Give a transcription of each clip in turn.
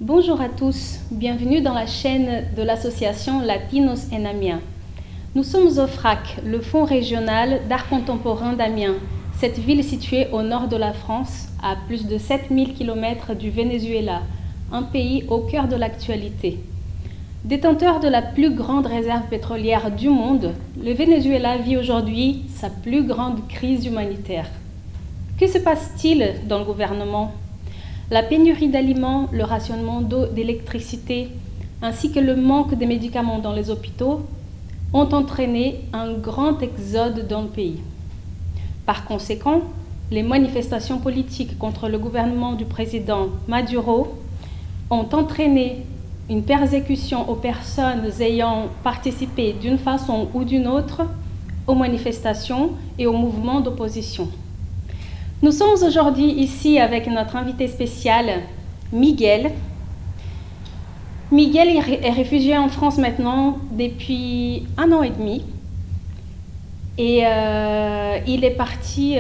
Bonjour à tous, bienvenue dans la chaîne de l'association Latinos en Amiens. Nous sommes au FRAC, le Fonds régional d'art contemporain d'Amiens, cette ville située au nord de la France, à plus de 7000 km du Venezuela, un pays au cœur de l'actualité. Détenteur de la plus grande réserve pétrolière du monde, le Venezuela vit aujourd'hui sa plus grande crise humanitaire. Que se passe-t-il dans le gouvernement ? La pénurie d'aliments, le rationnement d'eau, d'électricité, ainsi que le manque de médicaments dans les hôpitaux ont entraîné un grand exode dans le pays. Par conséquent, les manifestations politiques contre le gouvernement du président Maduro ont entraîné une persécution aux personnes ayant participé d'une façon ou d'une autre aux manifestations et aux mouvements d'opposition. Nous sommes aujourd'hui ici avec notre invité spécial, Miguel. Miguel est réfugié en France maintenant depuis 1 an et demi. Et il est parti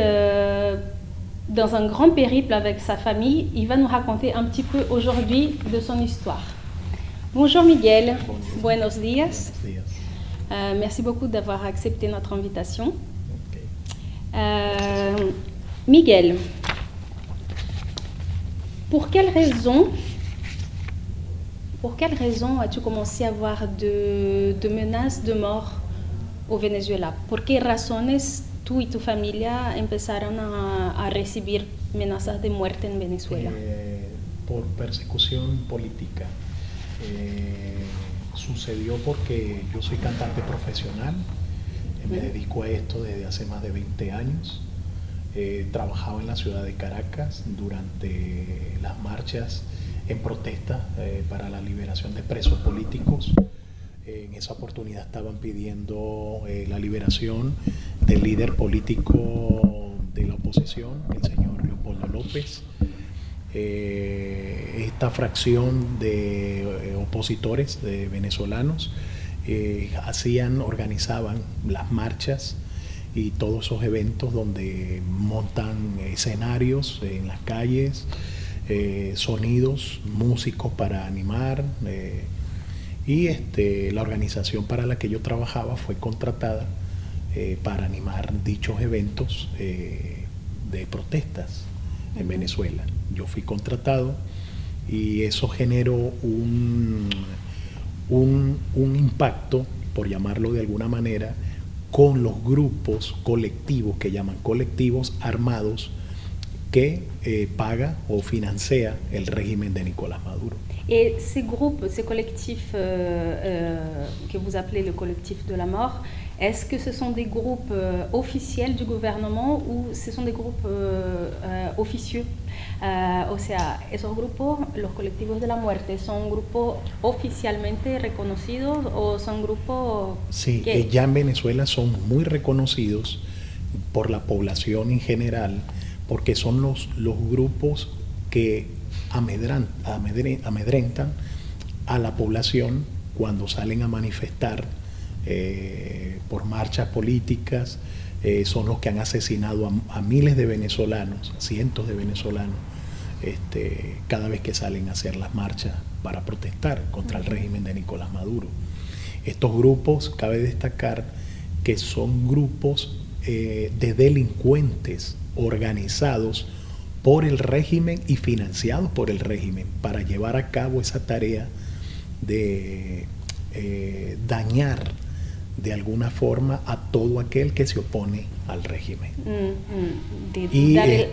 dans un grand périple avec sa famille. Il va nous raconter un petit peu aujourd'hui de son histoire. Bonjour Miguel, Bonjour. Buenos días. Buenos días. Merci beaucoup d'avoir accepté notre invitation. Ok. Miguel, pour quelle raison as-tu commencé à avoir de menaces de mort au Venezuela? ¿Por qué razones tú y tu familia empezaron a recibir amenazas de muerte en Venezuela? Por persecución política. Sucedió porque yo soy cantante profesional, me dedico a esto desde hace más de 20 años. Trabajaba en la ciudad de Caracas durante las marchas en protesta para la liberación de presos políticos. En esa oportunidad estaban pidiendo la liberación del líder político de la oposición, el señor Leopoldo López. Esta fracción de opositores de venezolanos organizaban las marchas y todos esos eventos donde montan escenarios en las calles, sonidos, músicos para animar, y la organización para la que yo trabajaba fue contratada para animar dichos eventos de protestas en Venezuela. Yo fui contratado y eso generó un impacto, por llamarlo de alguna manera, con los grupos colectivos, que llaman colectivos armados, que paga o financia el régimen de Nicolás Maduro. Et ces groupes, ces collectifs que vous appelez le collectif de la mort, est-ce que ce sont des groupes officiels du gouvernement ou ce sont des groupes oficieux? O sea, esos grupos, los colectivos de la muerte, ¿son grupos oficialmente reconocidos o son grupos Sí, que ya en Venezuela son muy reconocidos por la población en general, porque son los grupos que amedrentan a la población cuando salen a manifestar por marchas políticas? Son los que han asesinado a miles de venezolanos, cientos de venezolanos, cada vez que salen a hacer las marchas para protestar contra el régimen de Nicolás Maduro. Estos grupos, cabe destacar que son grupos de delincuentes organizados por el régimen y financiados por el régimen para llevar a cabo esa tarea de dañar de alguna forma a todo aquel que se opone al régimen.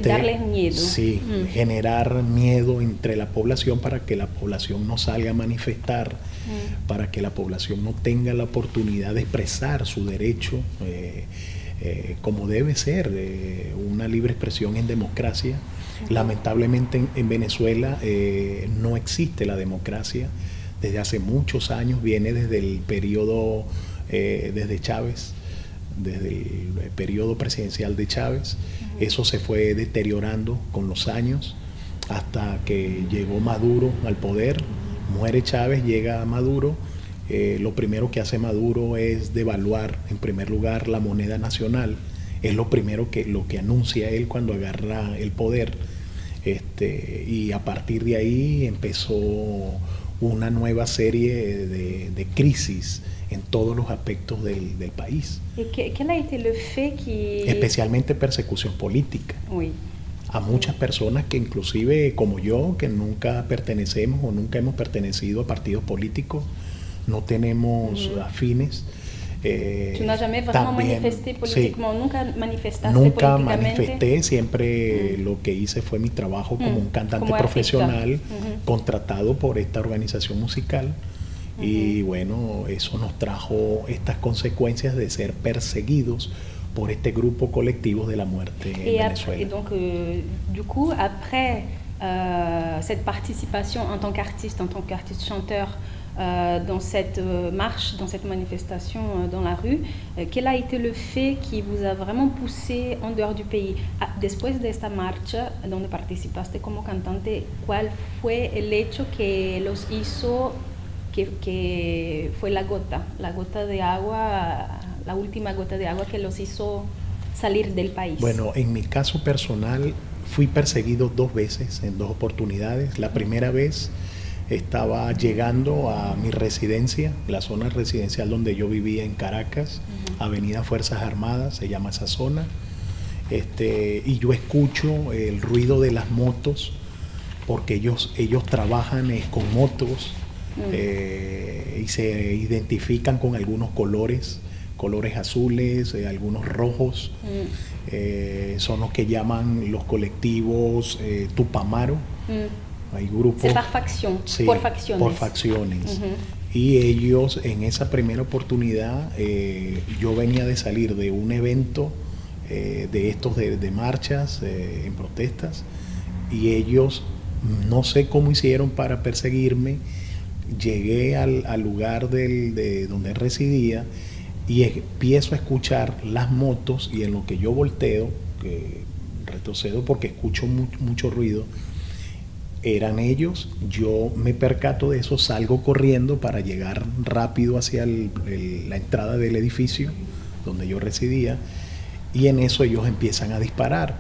Darles miedo. Sí, generar miedo entre la población para que la población no salga a manifestar, para que la población no tenga la oportunidad de expresar su derecho como debe ser, una libre expresión en democracia. Lamentablemente en Venezuela no existe la democracia. Desde hace muchos años, viene desde el periodo desde Chávez, desde el periodo presidencial de Chávez. Eso se fue deteriorando con los años hasta que llegó Maduro al poder. Muere Chávez, llega Maduro. Lo primero que hace Maduro es devaluar, en primer lugar, la moneda nacional. Es lo primero lo que anuncia él cuando agarra el poder. Y a partir de ahí empezó una nueva serie de crisis en todos los aspectos del país. Quel a été le fait qui... Especialmente persecución política. Oui. A muchas personas que inclusive como yo, que nunca pertenecemos o nunca hemos pertenecido a partidos políticos, no tenemos afines. Tu n'as jamais vraiment manifesté politiquement, sí, nunca manifestaste nunca políticamente. manifesté, siempre lo que hice fue mi trabajo como un cantante como profesional contratado por esta organización musical. Y bueno, eso nos trajo estas consecuencias de ser perseguidos por este grupo colectivo de la muerte en Venezuela. Et donc, du coup, après cette participation en tant qu'artiste chanteur dans cette marche, dans cette manifestation dans la rue, quel a été le fait qui vous a vraiment poussé en dehors du pays? Después de esta marcha donde participaste como cantante, ¿cuál fue el hecho que los hizo, que fue la gota de agua, la última gota de agua que los hizo salir del país? Bueno, en mi caso personal fui perseguido 2 veces, en 2 oportunidades. La primera vez estaba llegando a mi residencia, la zona residencial donde yo vivía en Caracas, Avenida Fuerzas Armadas, se llama esa zona, y yo escucho el ruido de las motos, porque ellos trabajan con motos y se identifican con algunos colores azules, algunos rojos, son los que llaman los colectivos Tupamaro. Hay grupos. C'est par faction, sí, por facciones. Por facciones. Y ellos, en esa primera oportunidad, yo venía de salir de un evento de estos de marchas, en protestas, y ellos, no sé cómo hicieron para perseguirme. Llegué al lugar de donde residía y empiezo a escuchar las motos, y en lo que yo volteo, que retrocedo porque escucho mucho ruido, eran ellos. Yo me percato de eso, salgo corriendo para llegar rápido hacia la entrada del edificio donde yo residía, y en eso ellos empiezan a disparar,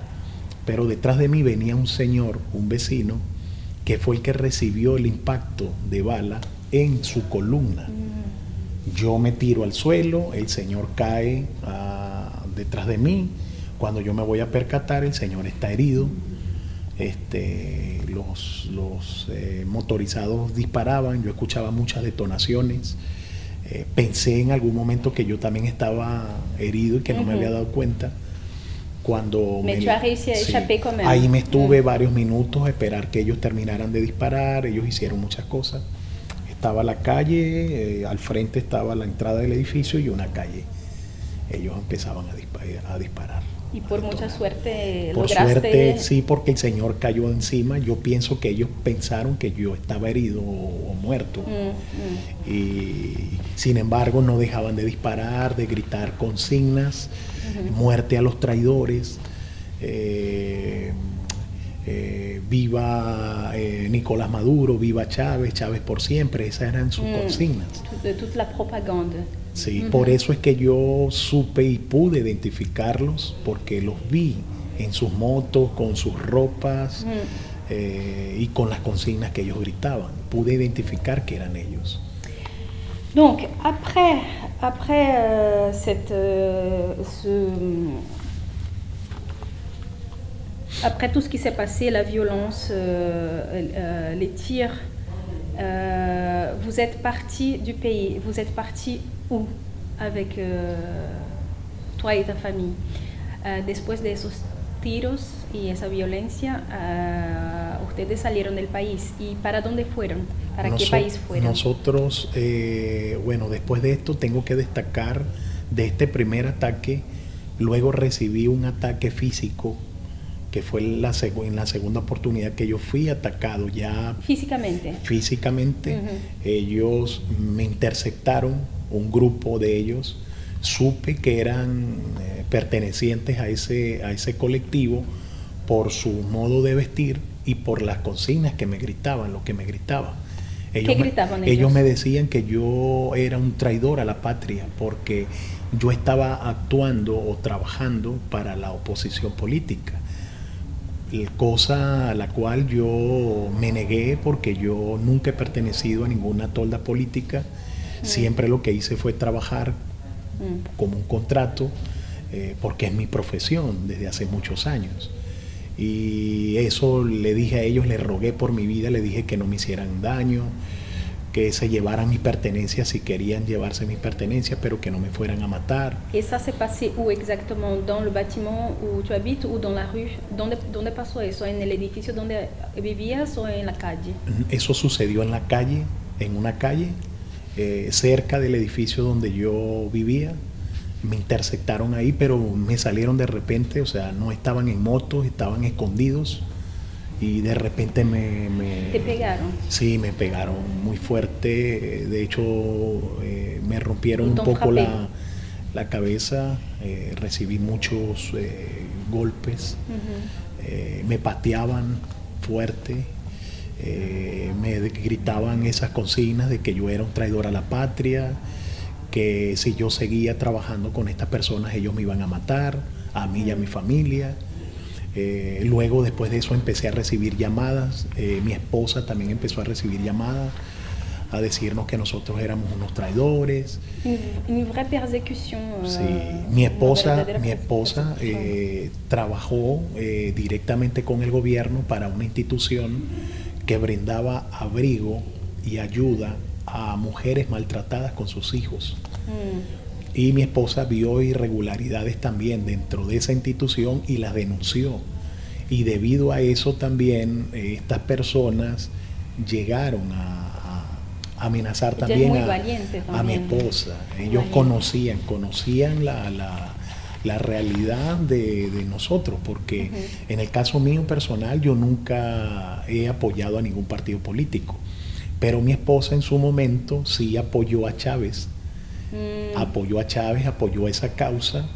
pero detrás de mí venía un señor, un vecino, que fue el que recibió el impacto de bala en su columna. Yo me tiro al suelo, el señor cae detrás de mí. Cuando yo me voy a percatar, el señor está herido. Los motorizados disparaban, yo escuchaba muchas detonaciones. Pensé en algún momento que yo también estaba herido y que no me había dado cuenta. Cuando ahí me estuve varios minutos a esperar que ellos terminaran de disparar. Ellos hicieron muchas cosas. Estaba la calle, al frente estaba la entrada del edificio y una calle. Ellos empezaban a disparar. Y por mucha suerte por lograste... suerte, sí, porque el señor cayó encima. Yo pienso que ellos pensaron que yo estaba herido o muerto. Y sin embargo no dejaban de disparar, de gritar consignas, muerte a los traidores, viva Nicolás Maduro, viva Chávez, Chávez por siempre. Esas eran sus consignas. De toute la propaganda. Sí, por eso es que yo supe y pude identificarlos, porque los vi en sus motos, con sus ropas y con las consignas que ellos gritaban. Pude identificar que eran ellos. Donc, après tout ce qui s'est passé, la violence, les tirs, vous êtes parti du pays, vous êtes parti où avec toi y ta famille? Después de esos tiros y esa violencia, ustedes salieron del país. ¿Y para dónde fueron? ¿Para qué país fueron? Nosotros, bueno, después de esto tengo que destacar de este primer ataque. Luego recibí un ataque físico, que fue en la segunda oportunidad que yo fui atacado ya físicamente. Ellos me interceptaron, un grupo de ellos. Supe que eran pertenecientes a ese colectivo por su modo de vestir y por las consignas que me gritaban, lo que me gritaban. ¿Qué gritaban ellos? Ellos me decían que yo era un traidor a la patria porque yo estaba actuando o trabajando para la oposición política. cosa a la cual yo me negué porque yo nunca he pertenecido a ninguna tolda política. Siempre lo que hice fue trabajar como un contrato, porque es mi profesión desde hace muchos años. Y eso le dije a ellos, les rogué por mi vida, les dije que no me hicieran daño, que se llevaran mis pertenencias si querían llevarse mis pertenencias, pero que no me fueran a matar. Et ça s'est passé où exactement? Dans le bâtiment où tu habites ou dans la rue? ¿Dónde pasó eso? ¿En el edificio donde vivías o en la calle? Eso sucedió en la calle, en una calle, cerca del edificio donde yo vivía. Me interceptaron ahí, pero me salieron de repente, o sea, no estaban en motos, estaban escondidos y de repente ¿Te pegaron? Sí, me pegaron muy fuerte. De hecho, me rompieron un poco la cabeza, recibí muchos golpes, me pateaban fuerte, me gritaban esas consignas de que yo era un traidor a la patria, que si yo seguía trabajando con estas personas ellos me iban a matar, a mí y a mi familia. Luego, después de eso, empecé a recibir llamadas. Mi esposa también empezó a recibir llamadas a decirnos que nosotros éramos unos traidores. Une vraie persécution. Sí, mi esposa trabajó directamente con el gobierno para una institución que brindaba abrigo y ayuda a mujeres maltratadas con sus hijos. Y mi esposa vio irregularidades también dentro de esa institución y las denunció. Y debido a eso también estas personas llegaron a amenazar también a mi esposa. Ellos conocían la realidad de nosotros, porque en el caso mío personal yo nunca he apoyado a ningún partido político. Pero mi esposa en su momento sí apoyó a Chávez, apoyó esa causa,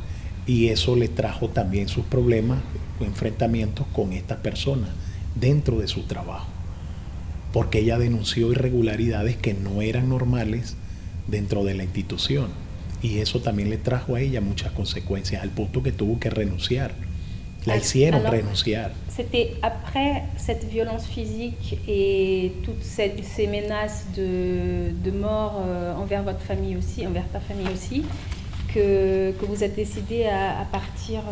y eso le trajo también sus problemas, enfrentamientos con estas personas dentro de su trabajo, porque ella denunció irregularidades que no eran normales dentro de la institución, y eso también le trajo a ella muchas consecuencias, al punto que tuvo que renunciar. La hicieron renunciar. C'était après cette violence physique et toutes ces menaces de mort envers votre famille aussi, envers ta famille aussi, que vous êtes décidé a partir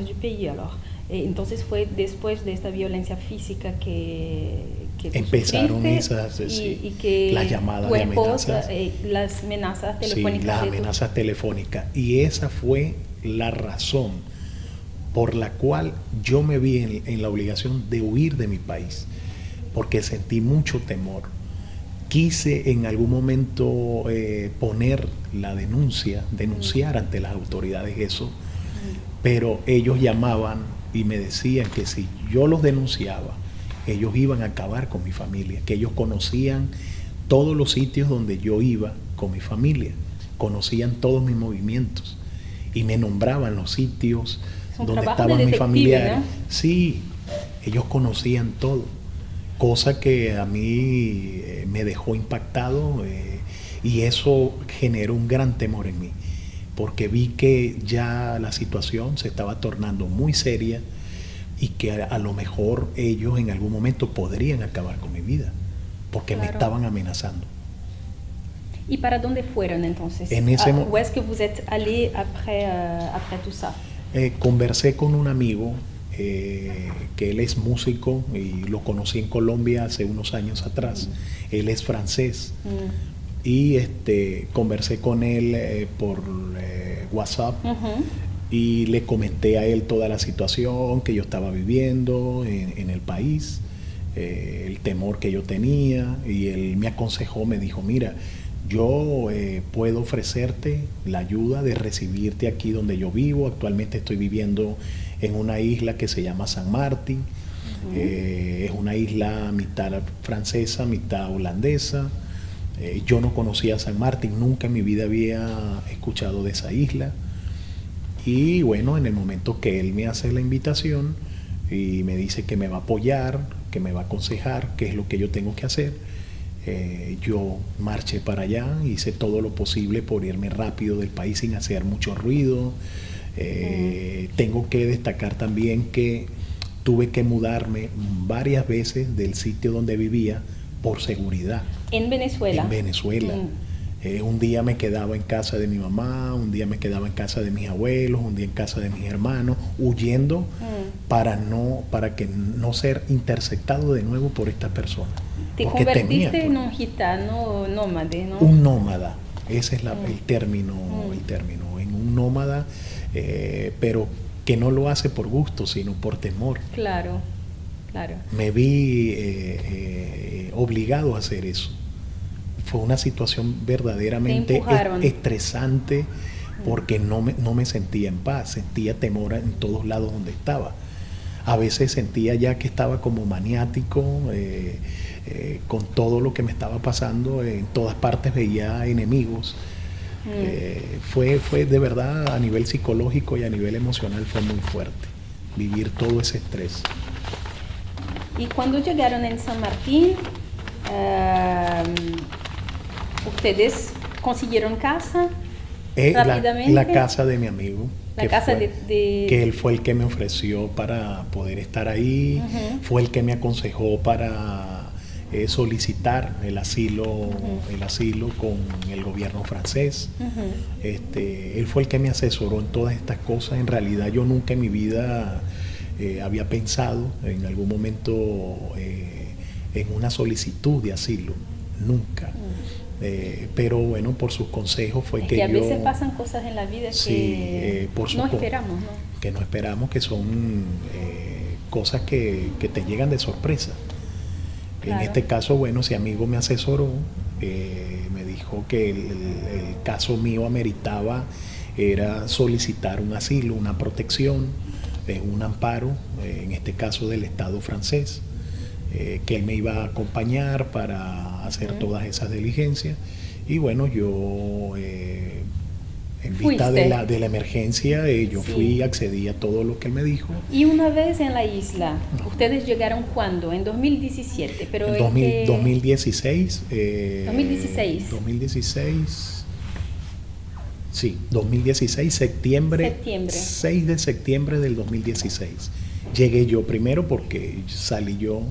du pays alors. Entonces fue después de esta violencia física que empezaron esas y que las llamadas de amenazas, las amenazas telefónicas. Sí, las amenazas telefónicas, y esa fue la razón por la cual yo me vi en la obligación de huir de mi país, porque sentí mucho temor. Quise en algún momento poner la denunciar ante las autoridades eso, pero ellos llamaban y me decían que si yo los denunciaba, ellos iban a acabar con mi familia, que ellos conocían todos los sitios donde yo iba con mi familia, conocían todos mis movimientos y me nombraban los sitios donde estaban mis familiares, ¿no? Sí, ellos conocían todo, cosa que a mí me dejó impactado, y eso generó un gran temor en mí, porque vi que ya la situación se estaba tornando muy seria y que a lo mejor ellos en algún momento podrían acabar con mi vida, porque me estaban amenazando. ¿Y para dónde fueron entonces? ¿Où est-ce que vous êtes allé après tout ça? Conversé con un amigo que él es músico y lo conocí en Colombia hace unos años atrás. Él es francés, y conversé con él por WhatsApp, y le comenté a él toda la situación que yo estaba viviendo en el país, el temor que yo tenía, y él me aconsejó, me dijo: mira, yo puedo ofrecerte la ayuda de recibirte aquí donde yo vivo. Actualmente estoy viviendo en una isla que se llama San Martín. Es una isla mitad francesa, mitad holandesa. Yo no conocía San Martín, nunca en mi vida había escuchado de esa isla. Y bueno, en el momento que él me hace la invitación y me dice que me va a apoyar, que me va a aconsejar qué es lo que yo tengo que hacer, yo marché para allá, hice todo lo posible por irme rápido del país sin hacer mucho ruido, Tengo que destacar también que tuve que mudarme varias veces del sitio donde vivía por seguridad. En Venezuela. En Venezuela. Un día me quedaba en casa de mi mamá, un día me quedaba en casa de mis abuelos, un día en casa de mis hermanos, huyendo para que no ser interceptado de nuevo por estas personas. Te Porque convertiste temía, en un gitano nómade, ¿no? un nómada, ese es el término, en un nómada, pero que no lo hace por gusto, sino por temor. Claro, claro. Me vi obligado a hacer eso. Fue una situación verdaderamente estresante porque no me sentía en paz, sentía temor en todos lados donde estaba. A veces sentía ya que estaba como maniático, con todo lo que me estaba pasando, en todas partes veía enemigos. Fue de verdad, a nivel psicológico y a nivel emocional, fue muy fuerte vivir todo ese estrés. Y cuando llegaron en San Martín, ¿ustedes consiguieron casa rápidamente? La casa de mi amigo. La casa que él fue el que me ofreció para poder estar ahí, fue el que me aconsejó para solicitar el asilo con el gobierno francés. Él fue el que me asesoró en todas estas cosas. En realidad yo nunca en mi vida había pensado en algún momento en una solicitud de asilo, nunca. Pero bueno, por sus consejos fue que a veces pasan cosas en la vida que no esperamos, ¿no? Que no esperamos, que son cosas que te llegan de sorpresa. Claro. En este caso, bueno, ese amigo me asesoró, me dijo que el caso mío ameritaba era solicitar un asilo, una protección, un amparo, en este caso del Estado francés. Que él me iba a acompañar para hacer todas esas diligencias. Y bueno, yo en vista de la emergencia, yo fui, accedí a todo lo que él me dijo. Y una vez en la isla, ¿ustedes llegaron cuándo? En 2017, pero en 2016. 2016. Sí, 2016, septiembre. 6 de septiembre del 2016. Llegué yo primero porque salí yo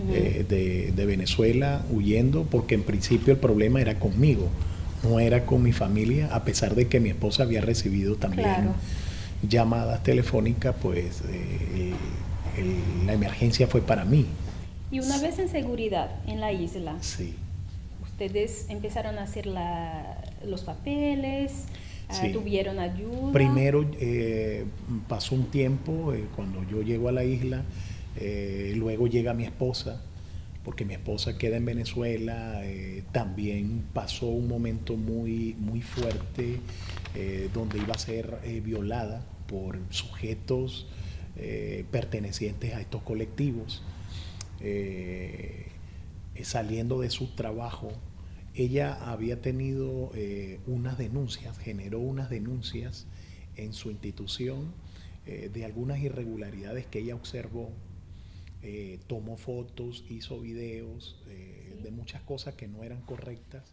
de Venezuela huyendo, porque en principio el problema era conmigo, no era con mi familia, a pesar de que mi esposa había recibido también llamadas telefónicas, pues la emergencia fue para mí. Y una vez en seguridad en la isla, sí, ustedes empezaron a hacer los papeles, ¿tuvieron ayuda? Primero pasó un tiempo, cuando yo llego a la isla, luego llega mi esposa, porque mi esposa queda en Venezuela. También pasó un momento muy, muy fuerte, donde iba a ser violada por sujetos pertenecientes a estos colectivos. Saliendo de su trabajo, ella había tenido generó unas denuncias en su institución de algunas irregularidades que ella observó. Tomó fotos, hizo videos de muchas cosas que no eran correctas.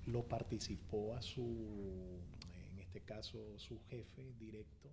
Lo participó en este caso, su jefe directo.